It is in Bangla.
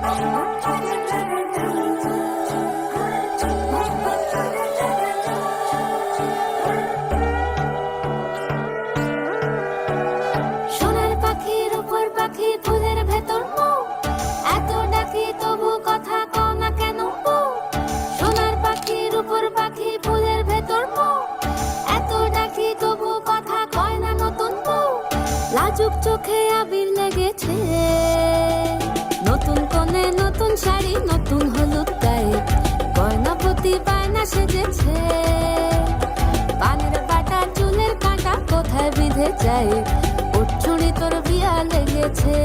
সোনার পাখির উপর পাখি ফুলের ভেতর মৌ, এত ডাকি তবু কথা কও না কেন বউ। সোনার পাখির উপর পাখি ফুলের ভেতর মৌ, এত ডাকি তবু কথা কয় না নতুন বউ। লাজুক চোখে আবির লেগেছে, নতুন কোণে নতুন শাড়ি নতুন হলুদ গায়ে, গয়না প্রতি বায়না সেজেছে। কানের বাটা চুলের কাঁটা কোথায় বিঁধে যায়, ওর চুড়ি তোর বিয়া লেগেছে।